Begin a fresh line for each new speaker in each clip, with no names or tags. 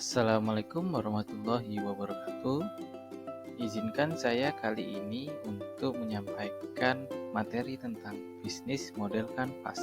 Assalamualaikum warahmatullahi wabarakatuh. Izinkan saya kali ini untuk menyampaikan materi tentang bisnis model kanvas.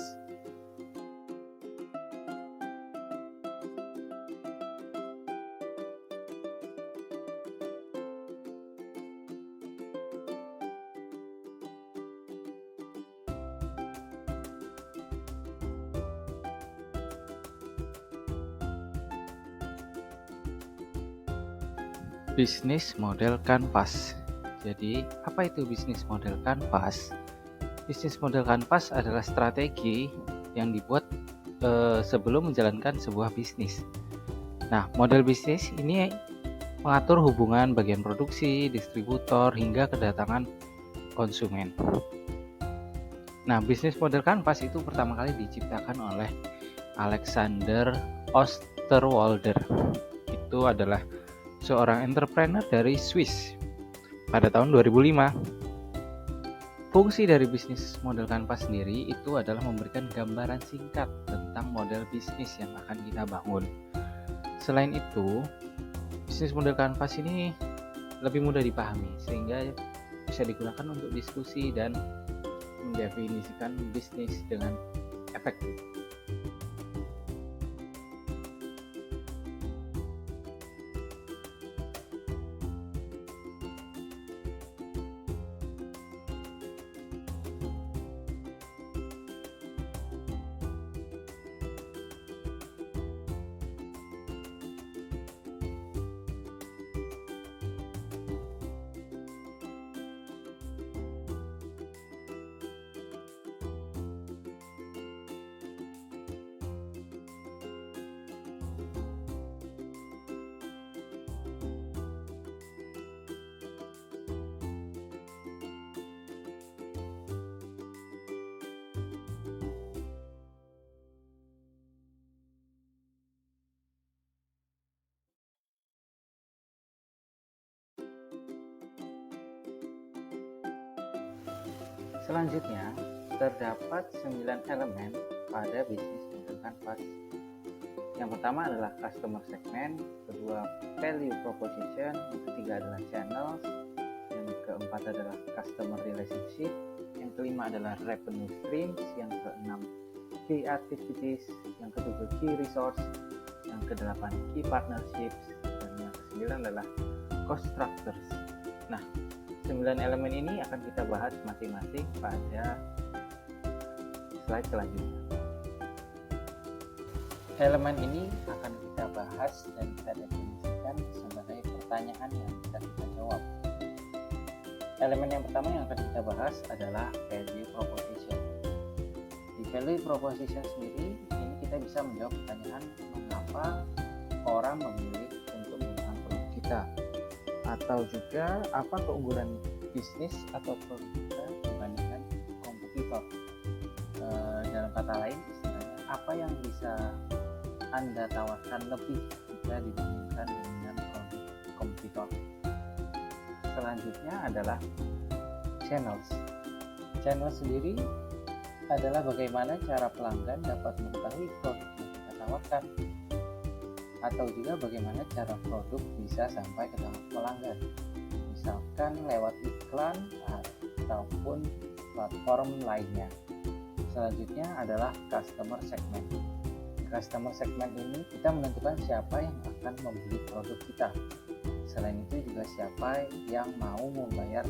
Bisnis model kanvas. Jadi, apa itu bisnis model kanvas? Bisnis model kanvas adalah strategi yang dibuat sebelum menjalankan sebuah bisnis. Nah, model bisnis ini mengatur hubungan bagian produksi, distributor, hingga kedatangan konsumen. Nah, bisnis model kanvas itu pertama kali diciptakan oleh Alexander Osterwalder. Itu adalah seorang entrepreneur dari Swiss pada tahun 2005. Fungsi dari bisnis model kanvas sendiri itu adalah memberikan gambaran singkat tentang model bisnis yang akan kita bangun. Selain itu, bisnis model kanvas ini lebih mudah dipahami sehingga bisa digunakan untuk diskusi dan mendefinisikan bisnis dengan efektif. Selanjutnya, terdapat 9 elemen pada bisnis model kanvas. Yang pertama adalah customer segment, kedua value proposition, yang ketiga adalah channels, yang keempat adalah customer relationship, yang kelima adalah revenue streams, yang keenam key activities, yang ketujuh key resource, yang kedelapan key partnerships, dan yang kesembilan adalah cost structures. Nah, 9 elemen ini akan kita bahas masing-masing pada slide selanjutnya. Elemen ini akan kita bahas dan kita definisikan sebagai pertanyaan yang bisa kita jawab. Elemen yang pertama yang akan kita bahas adalah value proposition. Di value proposition sendiri, ini kita bisa menjawab pertanyaan mengapa orang memilih untuk menggunakan produk kita, atau juga apa keunggulan bisnis atau produk kita dibandingkan kompetitor. Dalam kata lain, istilahnya apa yang bisa Anda tawarkan lebih jika dibandingkan dengan produk kompetitor. Selanjutnya adalah channels. Channel sendiri adalah bagaimana cara pelanggan dapat mengetahui produk yang kita tawarkan, atau juga bagaimana cara produk bisa sampai ke tangan pelanggan, misalkan lewat iklan ataupun platform lainnya. Selanjutnya adalah customer segment. Customer segment ini kita menentukan siapa yang akan membeli produk kita. Selain itu juga siapa yang mau membayar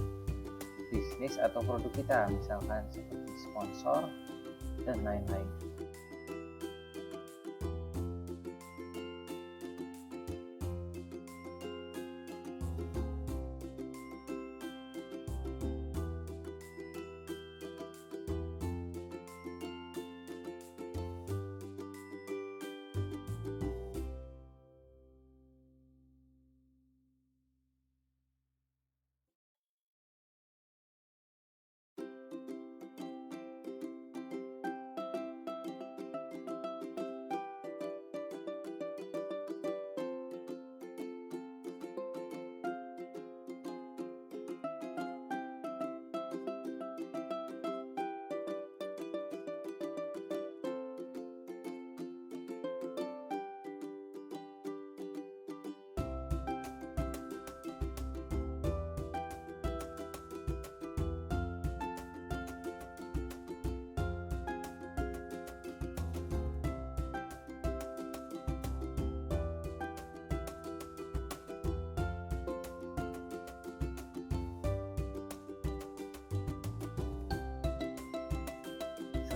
bisnis atau produk kita, misalkan seperti sponsor dan lain-lain.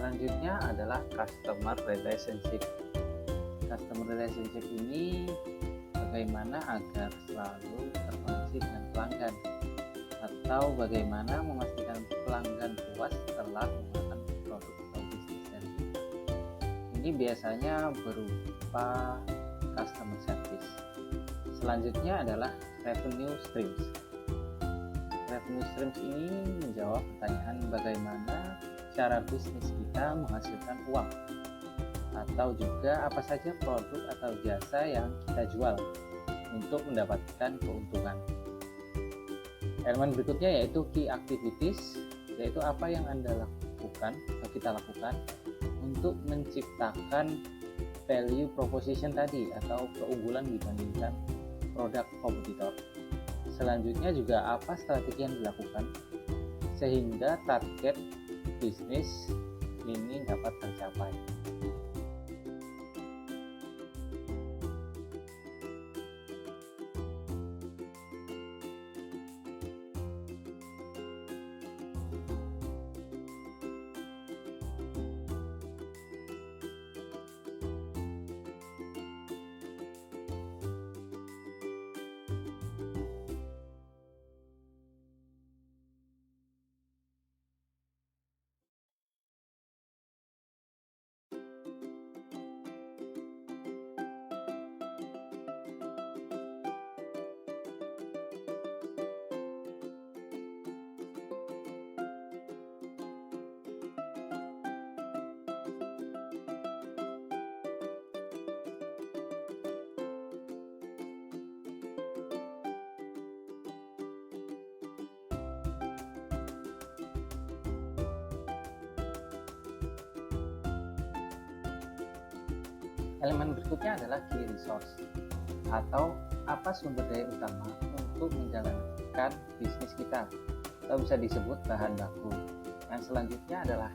Selanjutnya adalah customer relationship. Customer relationship ini bagaimana agar selalu terkoneksi dengan pelanggan, atau bagaimana memastikan pelanggan puas setelah menggunakan produk atau bisnis dari kita. Ini biasanya berupa customer service. Selanjutnya adalah revenue streams. Revenue streams ini menjawab pertanyaan bagaimana cara bisnis kita menghasilkan uang, atau juga apa saja produk atau jasa yang kita jual untuk mendapatkan keuntungan. Elemen berikutnya yaitu key activities, yaitu apa yang Anda lakukan atau kita lakukan untuk menciptakan value proposition tadi atau keunggulan dibandingkan produk kompetitor. Selanjutnya juga apa strategi yang dilakukan sehingga target bisnis ini dapat tercapai. Elemen berikutnya adalah key resource, atau apa sumber daya utama untuk menjalankan bisnis kita, atau bisa disebut bahan baku. Yang selanjutnya adalah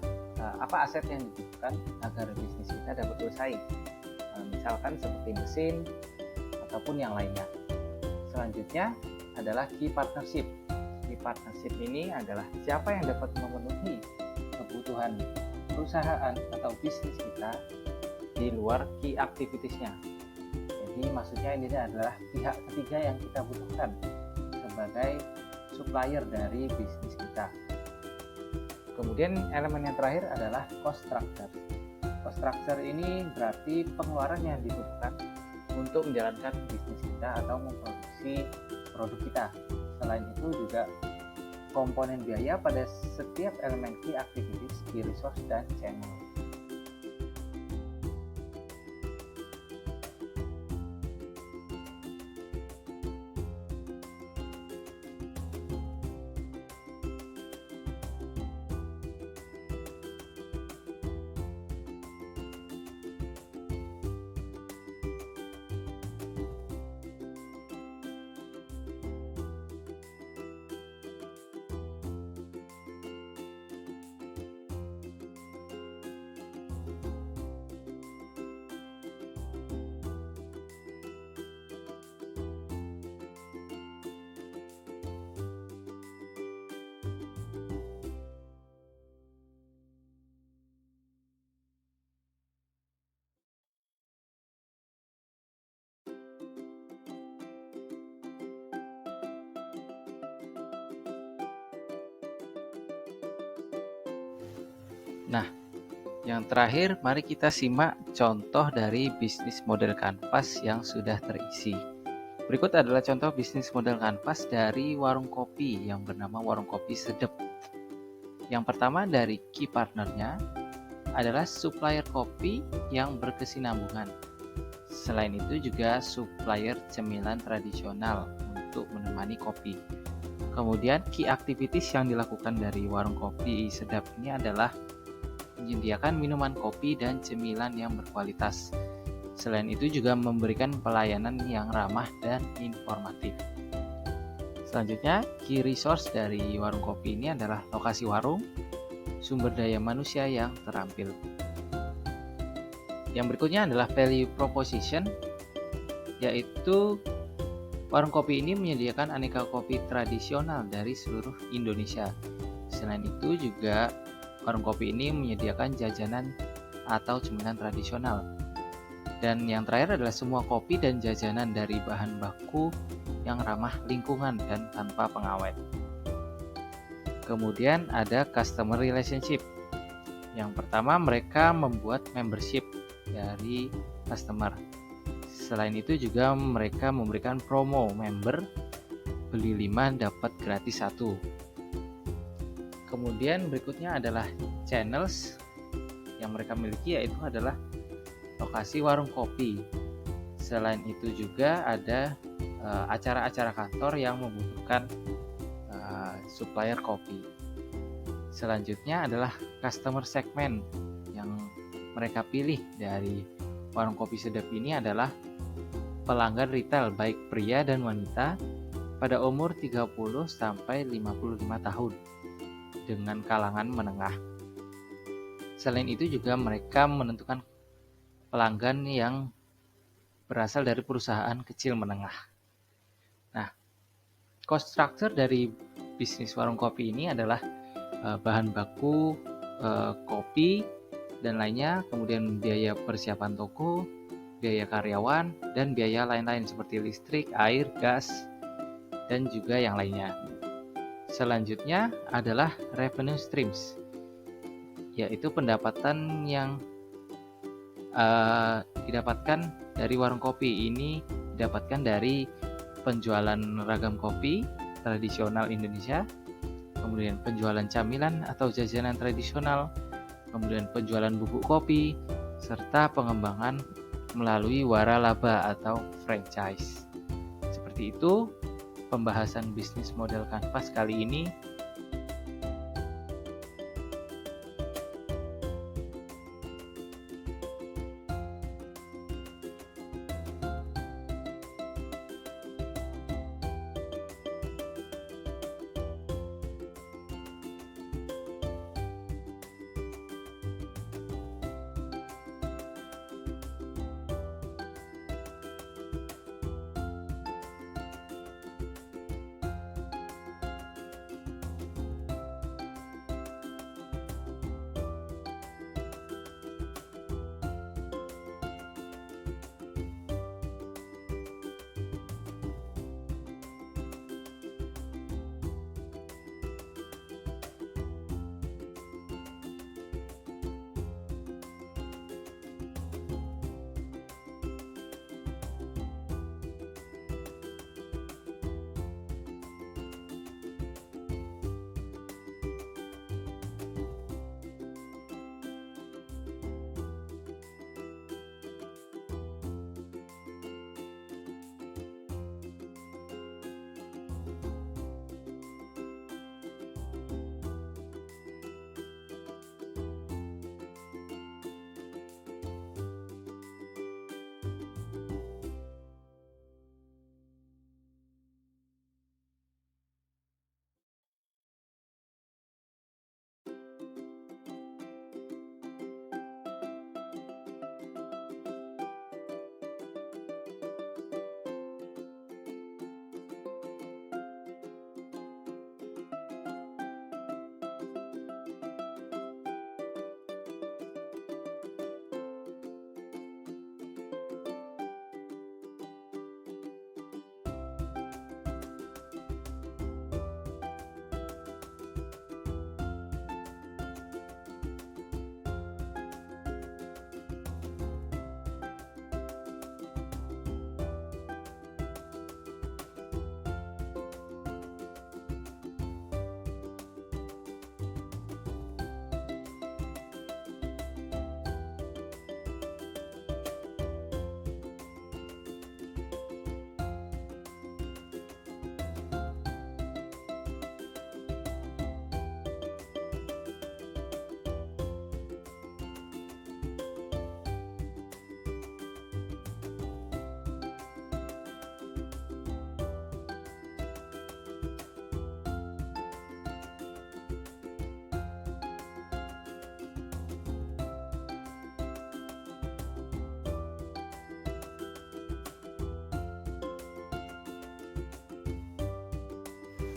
apa aset yang dibutuhkan agar bisnis kita dapat bersaing, misalkan seperti mesin ataupun yang lainnya. Selanjutnya adalah key partnership. Key partnership ini adalah siapa yang dapat memenuhi kebutuhan perusahaan atau bisnis kita di luar key activities-nya. Jadi maksudnya ini adalah pihak ketiga yang kita butuhkan sebagai supplier dari bisnis kita. Kemudian elemen yang terakhir adalah cost structure. Cost structure ini berarti pengeluaran yang dibutuhkan untuk menjalankan bisnis kita atau memproduksi produk kita. Selain itu juga komponen biaya pada setiap elemen key activities, key resource, dan channel. Nah, yang terakhir, mari kita simak contoh dari bisnis model kanvas yang sudah terisi. Berikut adalah contoh bisnis model kanvas dari warung kopi yang bernama Warung Kopi Sedep. Yang pertama dari key partnernya adalah supplier kopi yang berkesinambungan. Selain itu juga supplier cemilan tradisional untuk menemani kopi. Kemudian key activities yang dilakukan dari Warung Kopi Sedap ini adalah menyediakan minuman kopi dan cemilan yang berkualitas. Selain itu juga memberikan pelayanan yang ramah dan informatif. Selanjutnya, key resource dari warung kopi ini adalah lokasi warung, sumber daya manusia yang terampil. Yang berikutnya adalah value proposition, yaitu warung kopi ini menyediakan aneka kopi tradisional dari seluruh Indonesia. Selain itu juga warung kopi ini menyediakan jajanan atau cemilan tradisional. Dan yang terakhir adalah semua kopi dan jajanan dari bahan baku yang ramah lingkungan dan tanpa pengawet. Kemudian ada customer relationship. Yang pertama, mereka membuat membership dari customer. Selain itu juga mereka memberikan promo member, beli 5 dapat gratis 1. Kemudian berikutnya adalah channels yang mereka miliki, yaitu adalah lokasi warung kopi. Selain itu juga ada acara-acara kantor yang membutuhkan supplier kopi. Selanjutnya adalah customer segment. Yang mereka pilih dari warung kopi sedap ini adalah pelanggan retail baik pria dan wanita pada umur 30 sampai 55 tahun dengan kalangan menengah. Selain itu juga mereka menentukan pelanggan yang berasal dari perusahaan kecil menengah. Nah, cost structure dari bisnis warung kopi ini adalah bahan baku, kopi, dan lainnya, kemudian biaya persiapan toko, biaya karyawan, dan biaya lain-lain seperti listrik, air, gas, dan juga yang lainnya. Selanjutnya adalah revenue streams, yaitu pendapatan yang didapatkan dari warung kopi. Ini didapatkan dari penjualan ragam kopi tradisional Indonesia, kemudian penjualan camilan atau jajanan tradisional, kemudian penjualan bubuk kopi, serta pengembangan melalui waralaba atau franchise. Seperti itu pembahasan bisnis model kanvas kali ini.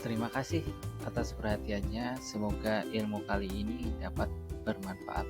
Terima kasih atas perhatiannya. Semoga ilmu kali ini dapat bermanfaat.